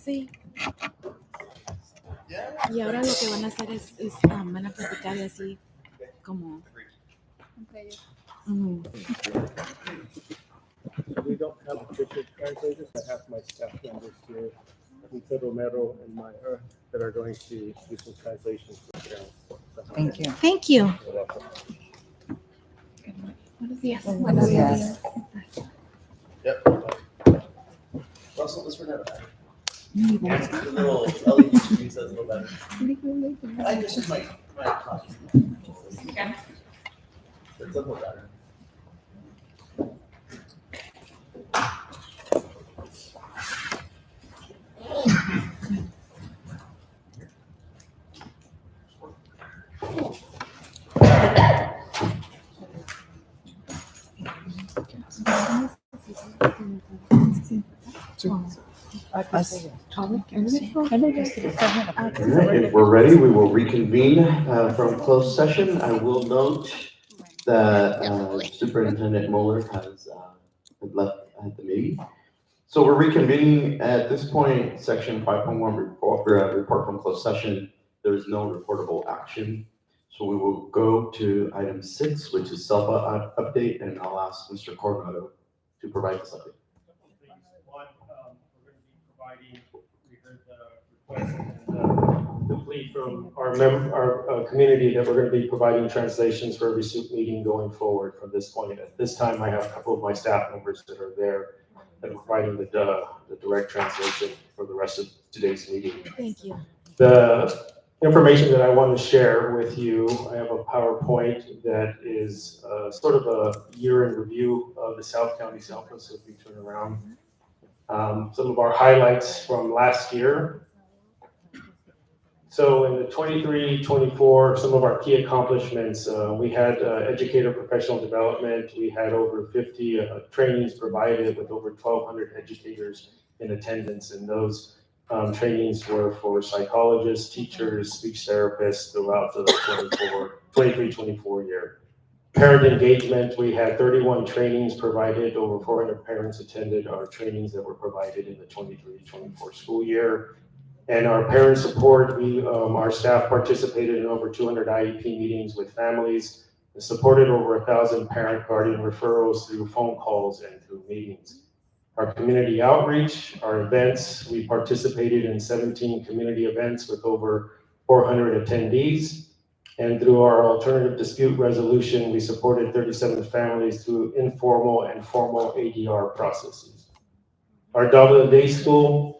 Sí. Y ahora lo que van a hacer es van a platicar y así como. We don't have official translators. I have my staff members here, Romero and Maya, that are going to do some translations for parents. Thank you. Thank you. You're welcome. Buenos días. Buenos días. Yep. Russell, this one. The little LED screen says a little better. I think this is my copy. Okay. It's a little better. If we're ready, we will reconvene from closed session. I will note that Superintendent Mueller has left at the meeting. So we're reconvening at this point, section 5.1 report from closed session. There is no reportable action. So we will go to item 6, which is SELPA update, and I'll ask Mr. Coronado to provide this update. One, we're going to be providing, we heard the request and the plea from our community that we're going to be providing translations for every SUP meeting going forward from this point. At this time, I have a couple of my staff members that are there that are providing the direct translation for the rest of today's meeting. Thank you. The information that I want to share with you, I have a PowerPoint that is sort of a year in review of the South County SELPA. So if you turn around, some of our highlights from last year. So in the 23-24, some of our key accomplishments, we had educator professional development. We had over 50 trainings provided with over 1,200 educators in attendance, and those trainings were for psychologists, teachers, speech therapists throughout the 23-24 year. Parent engagement, we had 31 trainings provided. Over 400 parents attended our trainings that were provided in the 23-24 school year. And our parent support, our staff participated in over 200 IEP meetings with families and supported over 1,000 parent guardian referrals through phone calls and through meetings. Our community outreach, our events, we participated in 17 community events with over 400 attendees. And through our alternative dispute resolution, we supported 37 families through informal and formal ADR processes. Our Double Day School,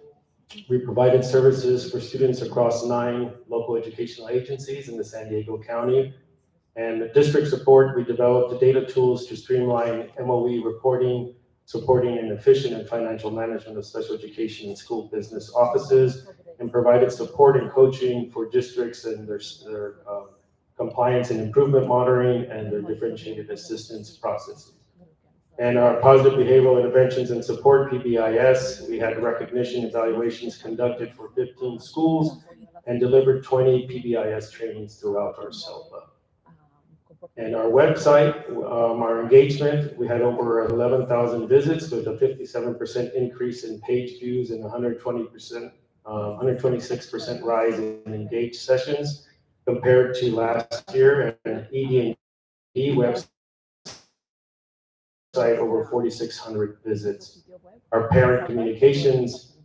we provided services for students across 9 local educational agencies in the San Diego County. And the district support, we developed data tools to streamline MOE reporting, supporting an efficient and financial management of special education and school business offices, and provided support and coaching for districts and their compliance and improvement monitoring and their differentiated assistance processes. And our positive behavioral interventions and support, PBIS, we had recognition evaluations conducted for 15 schools and delivered 20 PBIS trainings throughout our SELPA. And our website, our engagement, we had over 11,000 visits with a 57% increase in page views and 126% rise in engaged sessions compared to last year. And ED&D website, over 4,600 visits. Our parent communications,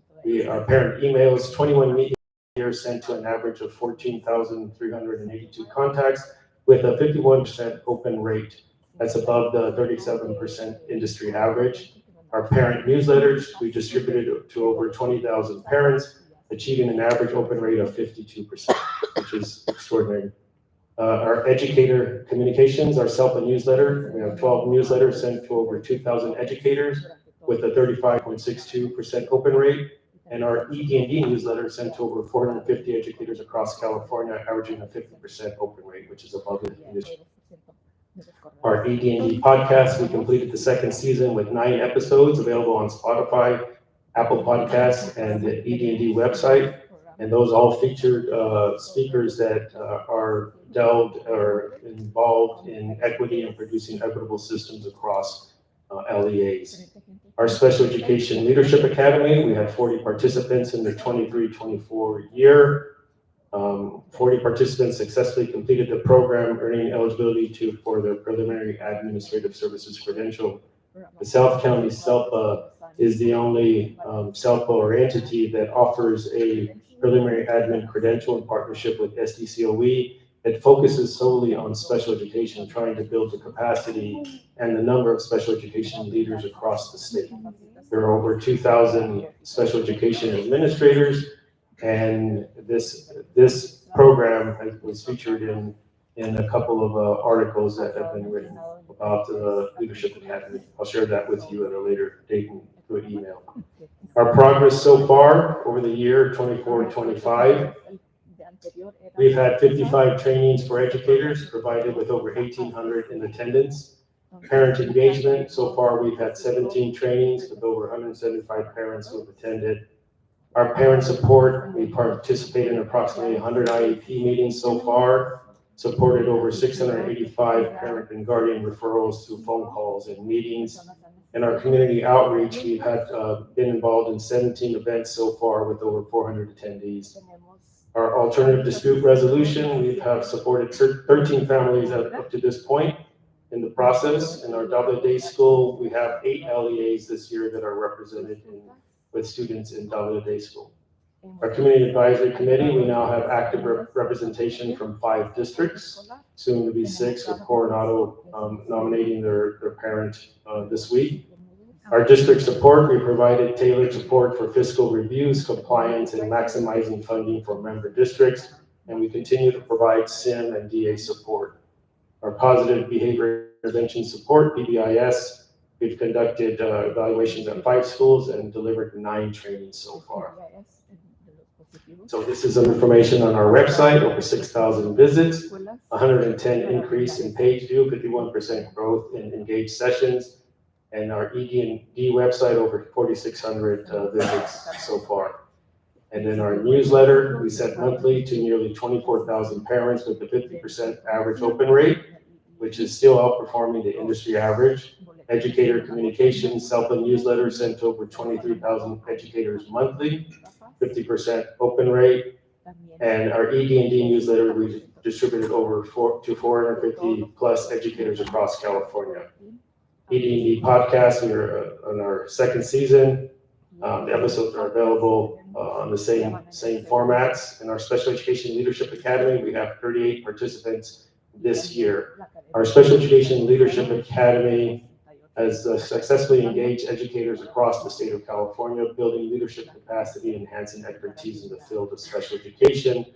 our parent emails, 21 meetings a year sent to an average of 14,382 contacts, with a 51% open rate. That's above the 37% industry average. Our parent newsletters, we distributed to over 20,000 parents, achieving an average open rate of 52%, which is extraordinary. Our educator communications, our SELPA newsletter, we have 12 newsletters sent to over 2,000 educators with a 35.62% open rate. And our ED&D newsletter sent to over 450 educators across California, averaging a 50% open rate, which is above the industry. Our ED&D podcast, we completed the 2nd season with 9 episodes available on Spotify, Apple Podcasts, and the ED&D website. And those all featured speakers that are delved or involved in equity and producing equitable systems across LEAs. Our Special Education Leadership Academy, we had 40 participants in the 23-24 year. 40 participants successfully completed the program, earning eligibility for their preliminary administrative services credential. The South County SELPA is the only SELPA or entity that offers a preliminary admin credential in partnership with SDCOE. It focuses solely on special education, trying to build the capacity and the number of special education leaders across the state. There are over 2,000 special education administrators, and this program was featured in a couple of articles that have been written about the Leadership Academy. I'll share that with you at a later date through email. Our progress so far over the year 24-25, we've had 55 trainings for educators, provided with over 1,800 in attendance. Parent engagement, so far we've had 17 trainings with over 175 parents who have attended. Our parent support, we participate in approximately 100 IEP meetings so far, supported over 685 parent and guardian referrals through phone calls and meetings. In our community outreach, we've had been involved in 17 events so far with over 400 attendees. Our alternative dispute resolution, we have supported 13 families up to this point in the process. In our Double Day School, we have 8 LEAs this year that are represented with students in Double Day School. Our Community Advisory Committee, we now have active representation from 5 districts, soon to be 6, with Coronado nominating their parent this week. Our district support, we provided tailored support for fiscal reviews, compliance, and maximizing funding for member districts, and we continue to provide SIM and DA support. Our positive behavior intervention support, PBIS, we've conducted evaluations at 5 schools and delivered 9 trainings so far. So this is some information on our website, over 6,000 visits, 110 increase in page view, 51% growth in engaged sessions, and our ED&D website, over 4,600 visits so far. And then our newsletter, we sent monthly to nearly 24,000 parents with a 50% average open rate, which is still outperforming the industry average. Educator communications, SELPA newsletter sent to over 23,000 educators monthly, 50% open rate. And our ED&D newsletter, we distributed over 450 plus educators across California. ED&D podcast, we're on our 2nd season. The episodes are available on the same formats. In our Special Education Leadership Academy, we have 38 participants this year. Our Special Education Leadership Academy has successfully engaged educators across the state of California, building leadership capacity, enhancing expertise in the field of special education.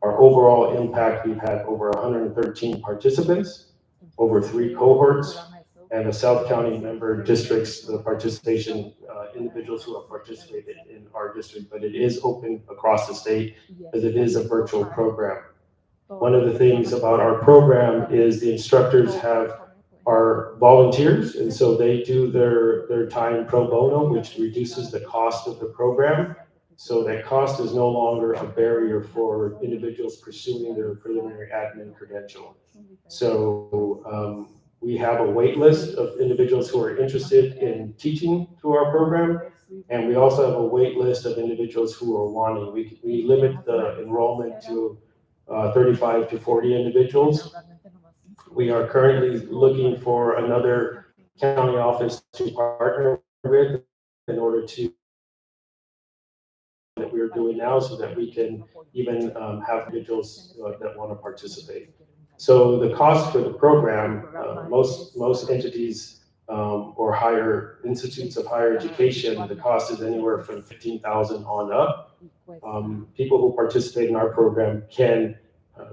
Our overall impact, we've had over 113 participants, over 3 cohorts, and the South County member districts, the participation, individuals who have participated in our district, but it is open across the state as it is a virtual program. One of the things about our program is the instructors are volunteers, and so they do their time pro bono, which reduces the cost of the program. So that cost is no longer a barrier for individuals pursuing their preliminary admin credential. So we have a wait list of individuals who are interested in teaching through our program, and we also have a wait list of individuals who are wanting. We limit the enrollment to 35 to 40 individuals. We are currently looking for another county office to partner with in order to that we are doing now, so that we can even have individuals that want to participate. So the cost for the program, most entities or higher institutes of higher education, the cost is anywhere from $15,000 on up. People who participate in our program can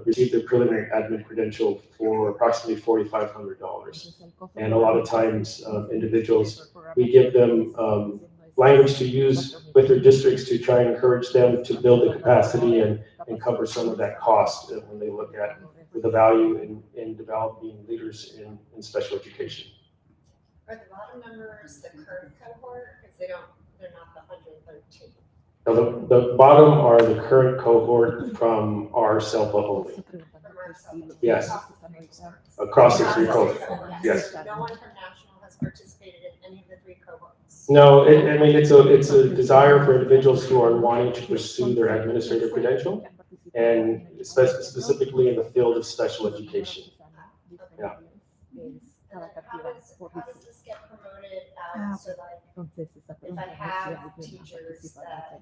receive their preliminary admin credential for approximately $4,500. And a lot of times, individuals, we give them language to use with their districts to try and encourage them to build the capacity and cover some of that cost when they look at the value in developing leaders in special education. Are the bottom numbers the current cohort? Because they're not the 113. Now, the bottom are the current cohort from our SELPA only. Yes. Across the 3 cohorts. Yes. No one from national has participated in any of the 3 cohorts. No, I mean, it's a desire for individuals who are wanting to pursue their administrative credential, and specifically in the field of special education. Yeah. How does this get promoted out? So like, if I have teachers that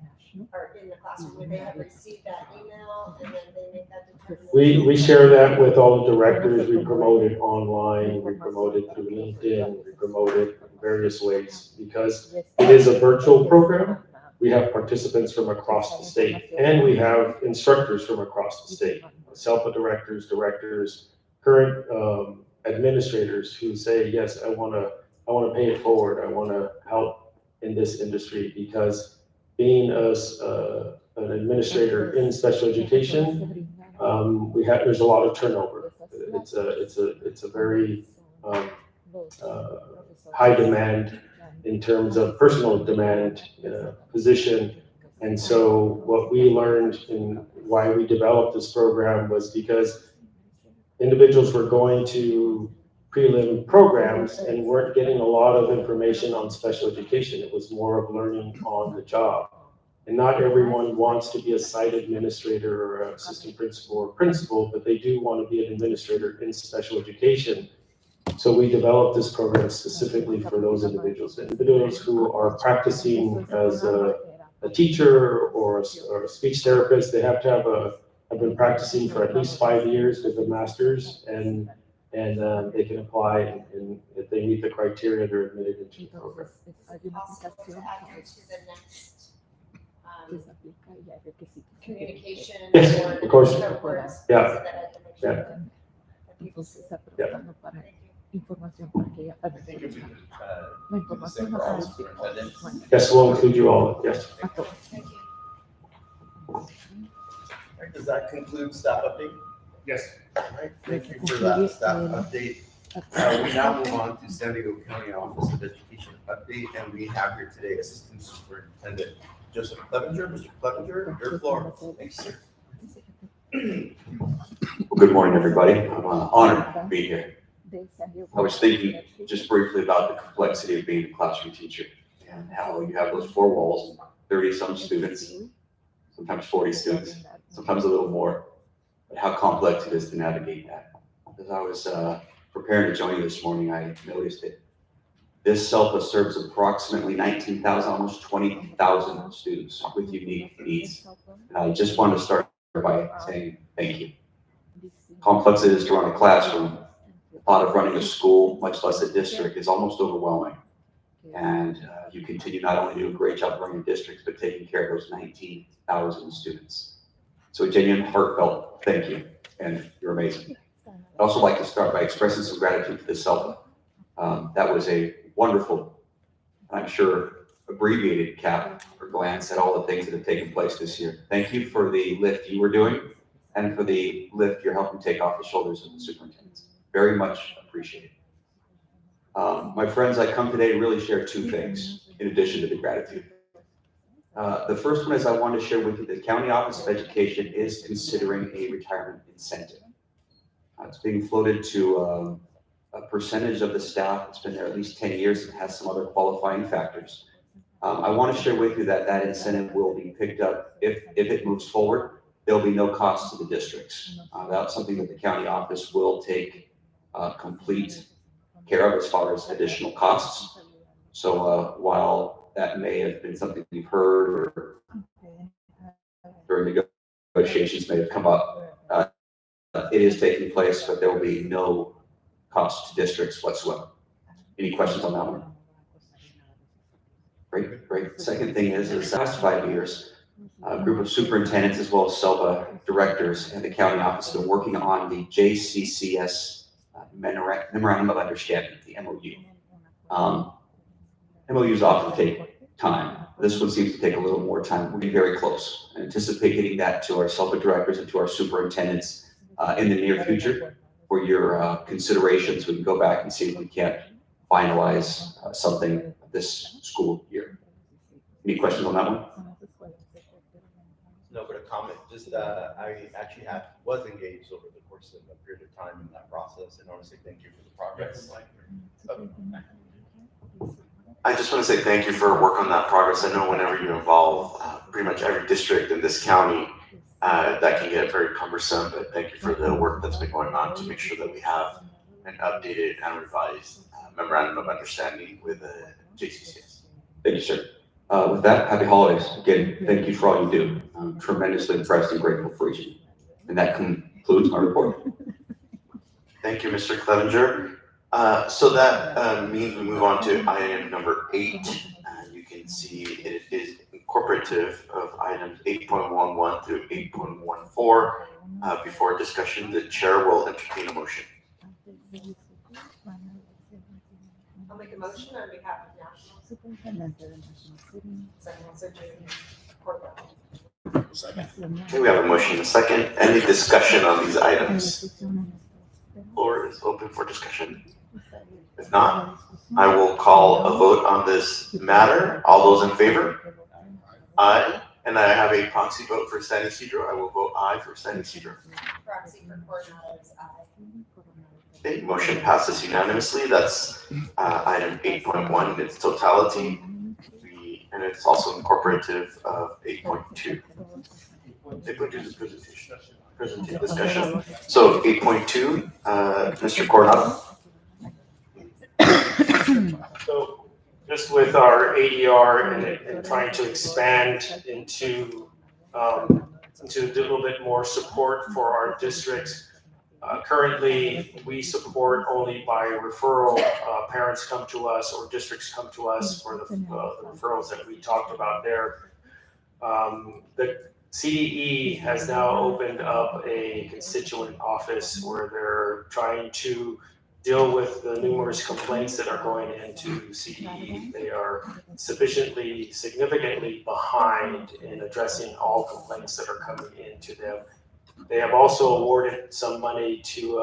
are in the classroom, would they have received that email and then they make that determination? We share that with all the directors. We promote it online, we promote it through LinkedIn, we promote it in various ways. Because it is a virtual program, we have participants from across the state, and we have instructors from across the state. SELPA directors, current administrators who say, yes, I wanna pay it forward, I wanna help in this industry, because being an administrator in special education, there's a lot of turnover. It's a very high demand in terms of personal demand position. And so what we learned and why we developed this program was because individuals were going to prelim programs and weren't getting a lot of information on special education. It was more of learning on the job. And not everyone wants to be a site administrator or an assistant principal or principal, but they do want to be an administrator in special education. So we developed this program specifically for those individuals who are practicing as a teacher or a speech therapist. They have to have been practicing for at least 5 years with a master's, and they can apply, and if they meet the criteria, they're admitted into the program. Is it possible to add them to the next communication Yes, or of course. cohorts? Yeah. So that I can make sure that people see that. Yeah. Thank you. I think if we could, do the same for all superintendents. Yes, we'll include you all, yes. Thank you. All right, does that conclude staff update? Yes. All right, thank you for that staff update. We now move on to San Diego County Office of Education update, and we have here today Assistant Superintendent Joseph Clevenger. Mr. Clevenger, your floor. Thanks, sir. Well, good morning, everybody. I'm honored to be here. I was thinking just briefly about the complexity of being a classroom teacher and how you have those four walls, 30-some students, sometimes 40 students, sometimes a little more, but how complex it is to navigate that. As I was preparing to join you this morning, I noticed it. This SELPA serves approximately 19,000, almost 20,000 students with unique needs. And I just want to start by saying thank you. Complex it is to run a classroom. The thought of running a school, much less a district, is almost overwhelming. And you continue not only to do a great job running districts, but taking care of those 19,000 students. So a genuine, heartfelt thank you, and you're amazing. I'd also like to start by expressing some gratitude to the SELPA. That was a wonderful, I'm sure, abbreviated cap or glance at all the things that have taken place this year. Thank you for the lift you were doing and for the lift you're helping take off the shoulders of the superintendents. Very much appreciated. My friends, I come today to really share two things in addition to the gratitude. The first one is I want to share with you that the County Office of Education is considering a retirement incentive. It's being floated to a percentage of the staff that's been there at least 10 years and has some other qualifying factors. I want to share with you that that incentive will be picked up if it moves forward. There'll be no cost to the districts. That's something that the county office will take complete care of as far as additional costs. So while that may have been something you've heard or during negotiations may have come up, it is taking place, but there will be no cost to districts whatsoever. Any questions on that one? Great. Second thing is the last 5 years, a group of superintendents as well as SELPA directors and the county office have been working on the JCCS Memorandum of Understanding, the MOU. MOUs often take time. This one seems to take a little more time. We'll be very close. I anticipate getting that to our SELPA directors and to our superintendents in the near future for your considerations. We can go back and see if we can't finalize something this school year. Any questions on that one? No, but a comment, just, I actually was engaged over the course of a period of time in that process, and I want to say thank you for the progress. I just want to say thank you for work on that progress. I know whenever you involve pretty much every district in this county, that can get very cumbersome, but thank you for the work that's been going on to make sure that we have an updated and revised memorandum of understanding with JCCS. Thank you, sir. With that, happy holidays. Again, thank you for all you do. I'm tremendously impressed and grateful for each of you. And that concludes my report. Thank you, Mr. Clevenger. So that means we move on to item number 8. You can see it is incorporative of items 8.11 through 8.14. Before discussion, the chair will entertain a motion. I'll make a motion on behalf of National Secretary Court. Okay, we have a motion and a second. Any discussion on these items? Floor is open for discussion. If not, I will call a vote on this matter. All those in favor? Aye. And I have a proxy vote for San Isidro. I will vote aye for San Isidro. Proxy for Coronado is aye. Okay, motion passes unanimously. That's item 8.1 in its totality. And it's also incorporative of 8.2. 8.2 is presentation discussion. So 8.2, Mr. Coronado. So just with our ADR and trying to expand into a little bit more support for our districts. Currently, we support only by referral. Parents come to us or districts come to us for the referrals that we talked about there. The CDE has now opened up a constituent office where they're trying to deal with the numerous complaints that are going into CDE. They are significantly behind in addressing all complaints that are coming into them. They have also awarded some money to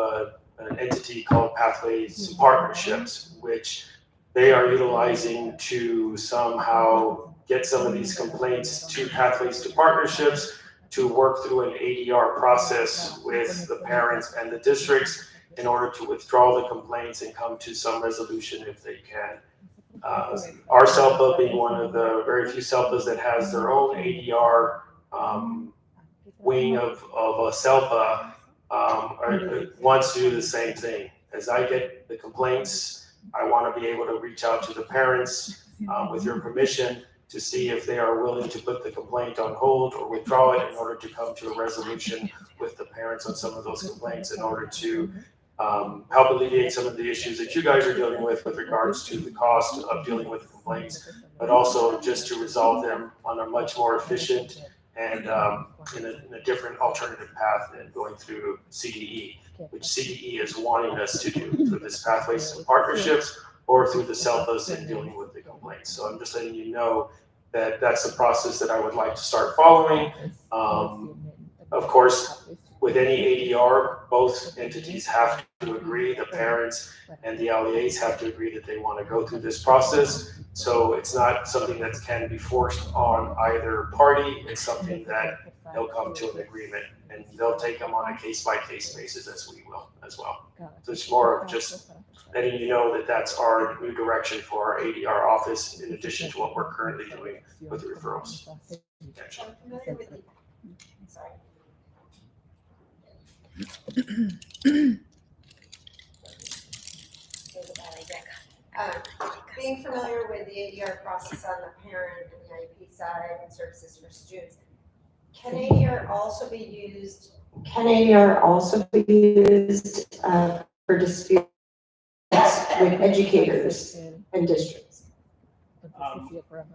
an entity called Pathways to Partnerships, which they are utilizing to somehow get some of these complaints to Pathways to Partnerships to work through an ADR process with the parents and the districts in order to withdraw the complaints and come to some resolution if they can. Our SELPA being one of the very few SELPAs that has their own ADR wing of a SELPA wants to do the same thing. As I get the complaints, I want to be able to reach out to the parents with your permission to see if they are willing to put the complaint on hold or withdraw it in order to come to a resolution with the parents on some of those complaints in order to help alleviate some of the issues that you guys are dealing with regards to the cost of dealing with the complaints, but also just to resolve them on a much more efficient and in a different alternative path than going through CDE, which CDE is wanting us to do through this Pathways to Partnerships or through the SELPAs in dealing with the complaints. So I'm just letting you know that that's the process that I would like to start following. Of course, with any ADR, both entities have to agree, the parents and the LEAs have to agree that they want to go through this process. So it's not something that can be forced on either party. It's something that they'll come to an agreement and they'll take them on a case-by-case basis as we will as well. So it's more of just letting you know that that's our new direction for our ADR office in addition to what we're currently doing with the referrals. I'm familiar with the, sorry. Being familiar with the ADR process on the parent and the IEP side and services for students, can ADR also be used for disputes with educators and districts?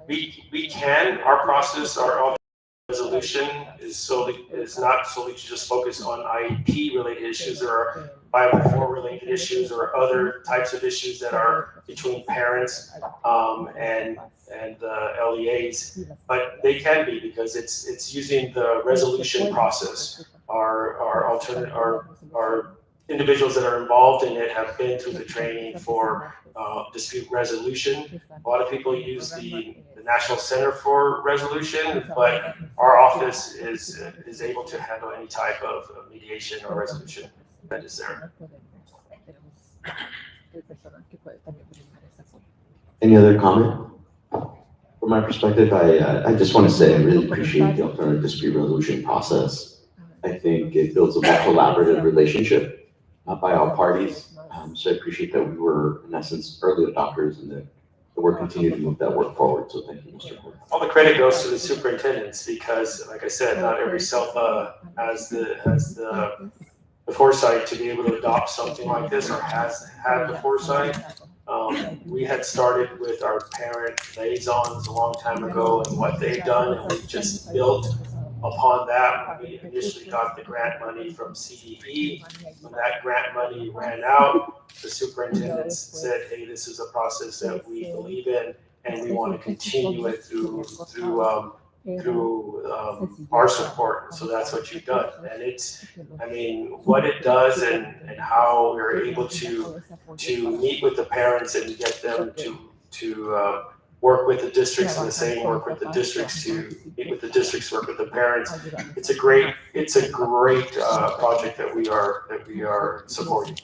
We can. Our process, our resolution is not solely to just focus on IEP related issues. There are 504 related issues or other types of issues that are between parents and LEAs, but they can be because it's using the resolution process. Our individuals that are involved in it have been through the training for dispute resolution. A lot of people use the National Center for Resolution, but our office is able to handle any type of mediation or resolution that is there. Any other comment? From my perspective, I just want to say I really appreciate the alternative dispute resolution process. I think it builds a more collaborative relationship by all parties. So I appreciate that we were, in essence, early adopters and that we're continuing to move that work forward. So thank you, Mr. Clerk. All the credit goes to the superintendents because, like I said, not every SELPA has the foresight to be able to adopt something like this or has had the foresight. We had started with our parent liaisons a long time ago and what they've done, and we just built upon that. When we initially got the grant money from CDE, when that grant money ran out, the superintendents said, hey, this is a process that we believe in and we want to continue it through our support. So that's what you've done. And it's, I mean, what it does and how we're able to meet with the parents and get them to work with the districts and the same work with the districts to meet with the districts, work with the parents. It's a great project that we are supporting.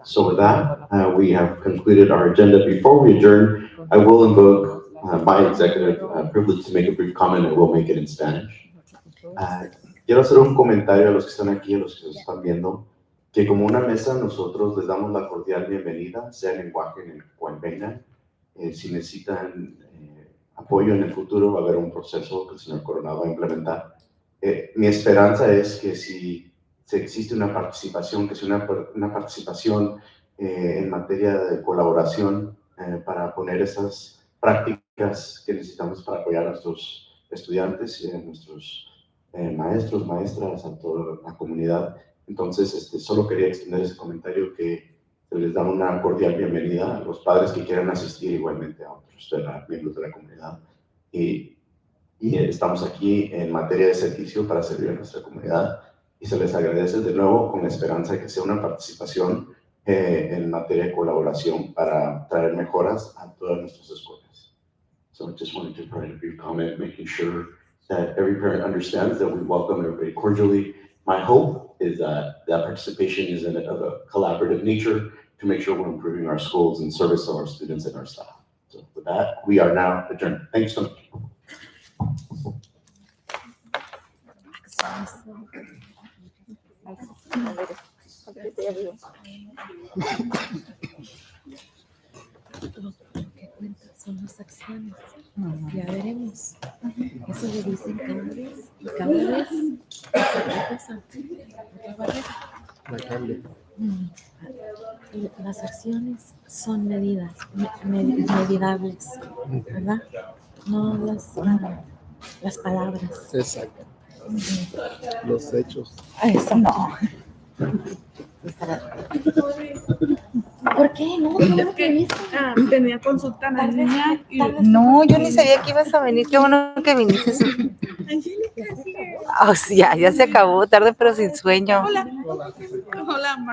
So with that, we have concluded our agenda. Before we adjourn, I will invoke my executive privilege to make a brief comment, and we'll make it in Spanish. Quiero hacer un comentario a los que están aquí, a los que nos están viendo, que como una mesa nosotros les damos la cordial bienvenida, sea el lenguaje en el cual vengan. Si necesitan apoyo en el futuro, va a haber un proceso que el señor Coronado va a implementar. Mi esperanza es que si existe una participación, que sea una participación en materia de colaboración para poner esas prácticas que necesitamos para apoyar a nuestros estudiantes y a nuestros maestros, maestras, a toda la comunidad. Entonces, solo quería extender ese comentario que se les da una cordial bienvenida a los padres que quieran asistir, igualmente a otros miembros de la comunidad. Y estamos aquí en materia de servicio para servir a nuestra comunidad y se les agradece de nuevo con la esperanza de que sea una participación en materia de colaboración para traer mejoras a todas nuestras escuelas. So I just wanted to provide a brief comment, making sure that every parent understands that we welcome everybody cordially. My hope is that participation is of a collaborative nature to make sure we're improving our schools and service of our students and our staff. So with that, we are now adjourned. Thanks so much. Lo que cuenta son las acciones. Ya veremos. Eso lo dicen cada vez y cada vez las acciones son medidas, medidables, ¿verdad? No las palabras. Exacto. Los hechos. Eso no. ¿Por qué? No, no que viste. Tenía consulta la niña y No, yo ni sabía que ibas a venir. Qué bueno que viniste. Angélica sigue. Oh, sí, ya se acabó, tarde pero sin sueño. Hola, Marta.